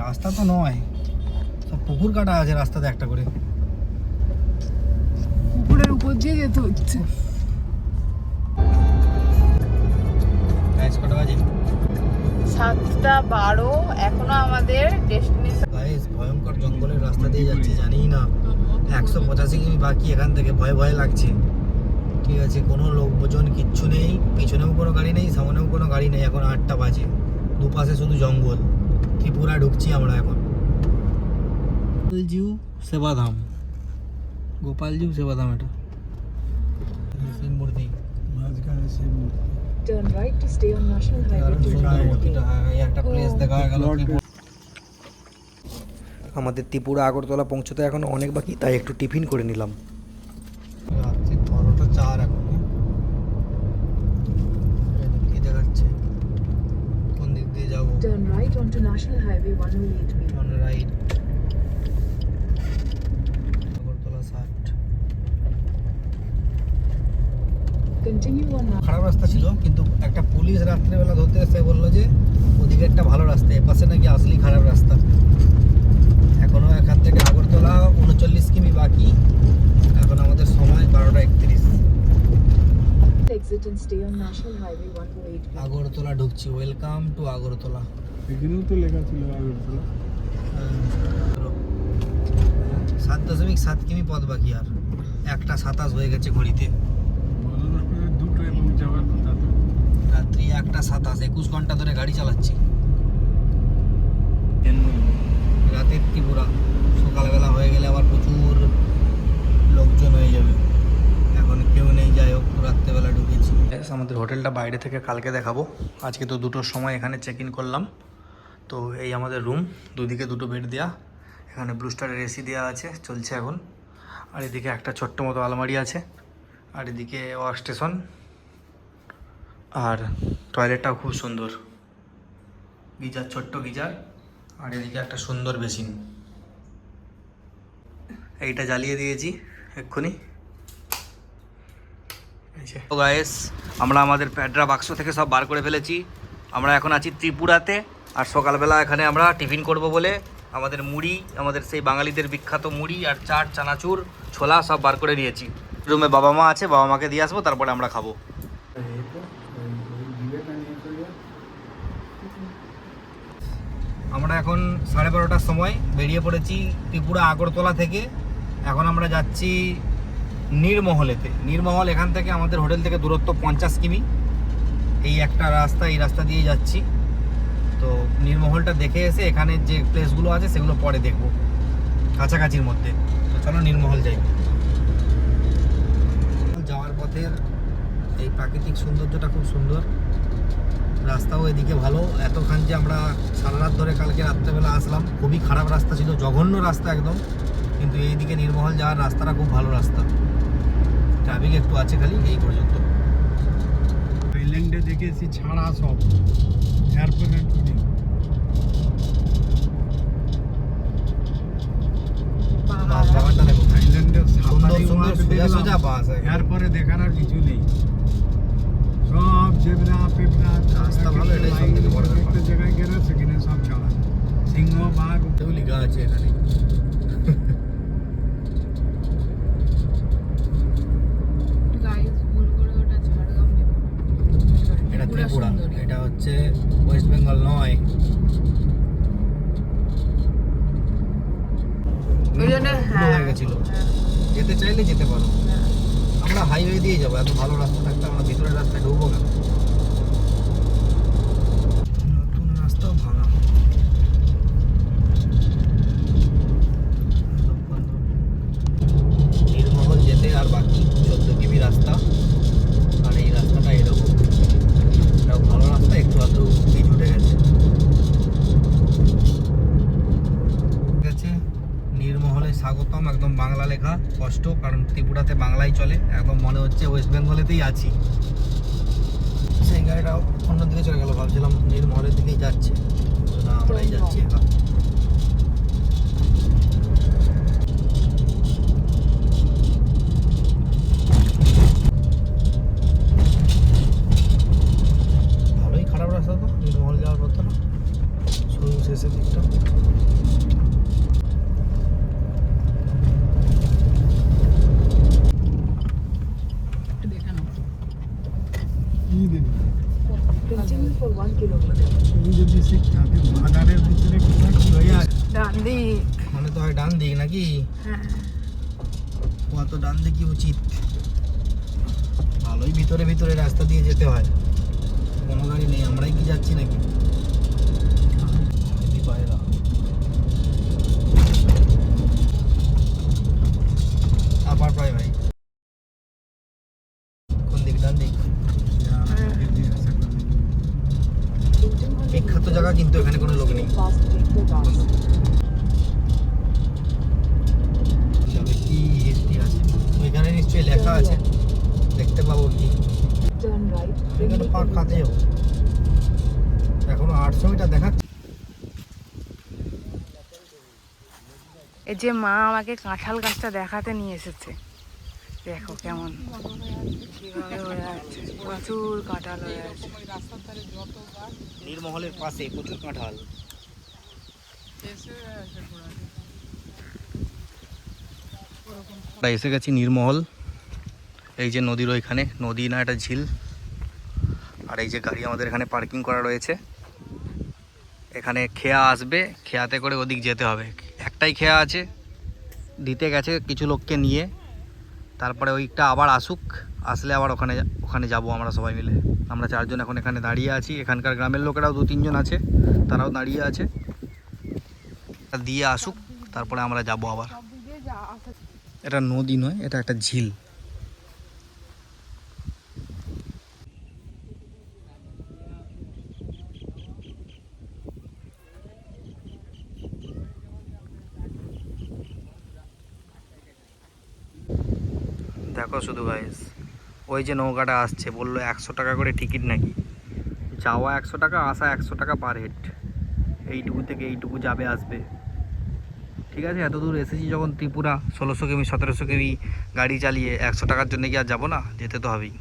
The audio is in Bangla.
রাস্তা তো নয়, সব পুকুর কাটা আছে রাস্তাতে একটা করে। পুকুরের উপর দিয়ে যেতে হচ্ছে। কটা বাজে? 7:12। এখনো আমাদের ডেস্টিনেশন। গাইস, ভয়ঙ্কর জঙ্গলের রাস্তা দিয়ে যাচ্ছি, জানি না 185 কিমি বাকি এখান থেকে। ভয় ভয় লাগছে। ঠিক আছে, কোনো লোকজন কিচ্ছু নেই, পিছনেও কোনো গাড়ি নেই, সামনেও কোনো গাড়ি নেই। এখন 8টা বাজে, দুপাশে শুধু জঙ্গল। ত্রিপুরা ঢুকছি আমরা এখন। গোপালজিউ সেবাধাম, গোপালজিউ সেবাধাম। এটা শিব মূর্তি। Turn right to stay on National Highway 2. একটা প্লেস দেখা গেল। আমাদের ত্রিপুরা আগরতলা পৌঁছতে এখন অনেক বাকি, তাই একটু টিফিন করে নিলাম। রাত্রি 12:04 এখন। কি দেখাচ্ছে? কোন দিক দিয়ে যাবো? Turn right onto National Highway 108B. On right. Agartala 60। Continue on. খারাপ রাস্তা ছিল, কিন্তু একটা পুলিশ রাত্রেবেলা ধরতে এসে বললো যে ওদিকে একটা ভালো রাস্তা, এপাশে নাকি আসলেই খারাপ রাস্তা। এখনো এখান থেকে আগরতলা 39 কিমি বাকি। এখন আমাদের সময় 12:31। Exit and stay on National Highway 108B. Agartala ঢুকছি। Welcome to Agartala. এখানেও তো লেখা ছিল আগরতলা। 7.7 কিমি পথ বাকি, আর 1:27 হয়ে গেছে ঘড়িতে। দুটো এবং যাওয়ার কথা তো। রাত্রি 1:27, 21 ঘন্টা ধরে গাড়ি চালাচ্ছি। রাতের ত্রিপুরা, সকালবেলা হয়ে গেলে আবার প্রচুর লোকজন হয়ে যাবে। এখন কেউ নেই, যাই হোক রাত্রেবেলা ঢুকেছি। আমাদের হোটেলটা বাইরে থেকে কালকে দেখাবো। আজকে তো 2টোর সময় এখানে চেক ইন করলাম। তো এই আমাদের রুম, দুদিকে 2টো বেড দেওয়া। এখানে ব্লু স্টারের এসি দেওয়া আছে, চলছে এখন। আর এদিকে একটা ছোট্ট মতো আলমারি আছে, আর এদিকে ওয়াশ স্টেশন, আর টয়লেটটাও খুব সুন্দর। গিজার, ছোট্ট গিজার, আর এদিকে একটা সুন্দর বেসিন। এইটা জ্বালিয়ে দিয়েছি এক্ষুনি। তো গাইস, আমরা আমাদের প্যাডরা বাক্স থেকে সব বার করে ফেলেছি। আমরা এখন আছি ত্রিপুরাতে, আর সকালবেলা এখানে আমরা টিফিন করব বলে আমাদের মুড়ি, আমাদের সেই বাঙালিদের বিখ্যাত মুড়ি আর চাট, চানাচুর, ছোলা সব বার করে নিয়েছি। রুমে বাবা মা আছে, বাবা মাকে দিয়ে আসবো, তারপরে আমরা খাবো। আমরা এখন 12:30টার সময় বেরিয়ে পড়েছি ত্রিপুরা আগরতলা থেকে। এখন আমরা যাচ্ছি নীরমহলেতে। নীরমহল এখান থেকে আমাদের হোটেল থেকে দূরত্ব 50 কিমি। এই একটা রাস্তা, এই রাস্তা দিয়ে যাচ্ছি। তো নীরমহলটা দেখে এসে এখানে যে প্লেসগুলো আছে সেগুলো পরে দেখব কাছাকাছির মধ্যে। তো চলো নীরমহল যাই। যাওয়ার পথের এই প্রাকৃতিক সৌন্দর্যটা খুব সুন্দর। রাস্তাও এদিকে ভালো। এতক্ষণ যে আমরা সারা রাত ধরে কালকে রাত্রেবেলা আসলাম, খুবই খারাপ রাস্তা ছিল, জঘন্য রাস্তা একদম। কিন্তু এইদিকে নীরমহল যাওয়ার রাস্তাটা খুব ভালো রাস্তা। ট্রাফিক একটু আছে খালি, এই পর্যন্ত। আইল্যান্ডে দেখেছি ছাড়া সব এয়ারপোর্ট বাস বাগানটা দেখো, আইল্যান্ডের সুন্দর সুন্দর সোজা সোজা বাস। এরপরে দেখার আর কিছু নেই, সব জেবরা পেপরা। রাস্তা ভালো, এটাই সব থেকে বড় ব্যাপার। একটা জায়গায় গেলে সেখানে সব ছাড়া, সিংহ, বাঘ এটাও লেখা আছে এখানে। এটা ত্রিপুরা, এটা হচ্ছে ওয়েস্ট বেঙ্গল নয়। হয়ে গেছিল, যেতে চাইলে যেতে পারো। আমরা হাইওয়ে দিয়ে যাবো, এত ভালো রাস্তা থাকতে আমরা ভিতরের রাস্তায় ঢুকবো কেন? নতুন রাস্তাও ভাঙা। নীরমহল যেতে আর বাকি 14 কিমি রাস্তা। আর এই রাস্তাটা এরকম, এটাও ভালো রাস্তা, একটু আধটু পিচ উঠে গেছে। নীরমহলে স্বাগতম, একদম বাংলা লেখা, স্পষ্ট, কারণ ত্রিপুরাতে বাংলাই চলে। একদম মনে হচ্ছে ওয়েস্ট বেঙ্গলেতেই আছি। সেই গাড়িটা অন্যদিকে চলে গেল, ভাবছিলাম নীরমহলের দিকেই যাচ্ছে, না আমরাই যাচ্ছি এখন। ভালোই খারাপ রাস্তা তো নীরমহল যাওয়ার পথটা, শুরু শেষের দিকটা। 1 kilometer. তুমি যদি সে বাগানের ভিতরে কোথায় কি হয়ে আছে ডান দিক। মানে তো হয় ডান দিক নাকি? হ্যাঁ। কত ডান দিকই উচিত। ভালোই ভিতরে ভিতরে রাস্তা দিয়ে যেতে হয়, কোনো গাড়ি নেই, আমরাই কি যাচ্ছি নাকি? পায়রা আবার পাই ভাই। কোন দিক? ডান দিক। বিখ্যাত জায়গা, কিন্তু এখানে কোনো লোক নেই। Fast break the gas. যাবে কি হিস্ট্রি আছে ওইখানে, নিশ্চয়ই লেখা আছে, দেখতে পাবো কি। Turn right. এখানে পার্ক খাতে যাবো, এখনো 800 মিটার দেখাচ্ছে। এই যে মা আমাকে কাঁঠাল গাছটা দেখাতে নিয়ে এসেছে, দেখো কেমন কিভাবে হয়ে আছে, প্রচুর কাঁঠাল হয়ে আছে। নীরমহলের পাশে প্রচুর কাঁঠাল। আমরা এসে গেছি নীরমহল। এই যে নদীর ওইখানে, নদী না এটা ঝিল। আর এই যে গাড়ি আমাদের এখানে পার্কিং করা রয়েছে। এখানে খেয়া আসবে, খেয়াতে করে ওদিক যেতে হবে। একটাই খেয়া আছে, দিতে গেছে কিছু লোককে নিয়ে, তারপরে ওইটা আবার আসুক, আসলে আবার ওখানে ওখানে যাব আমরা সবাই মিলে। আমরা 4 জন এখন এখানে দাঁড়িয়ে আছি, এখানকার গ্রামের লোকেরাও 2-3 জন আছে, তারাও দাঁড়িয়ে আছে। দিয়ে আসুক, তারপরে আমরা যাব আবার। এটা নদী নয়, এটা একটা ঝিল। দেখো শুধু গাইস, ওই যে নৌকাটা আসছে, বললো 100 টাকা করে টিকিট নাকি, যাওয়া 100 টাকা, আসা 100 টাকা পার হেড। এইটুকু থেকে এইটুকু যাবে আসবে, ঠিক আছে। এত দূর এসেছি যখন ত্রিপুরা, 1600 কিমি 1700 কিমি গাড়ি চালিয়ে 100 টাকার জন্য কি আর যাবো না? যেতে তো হবেই।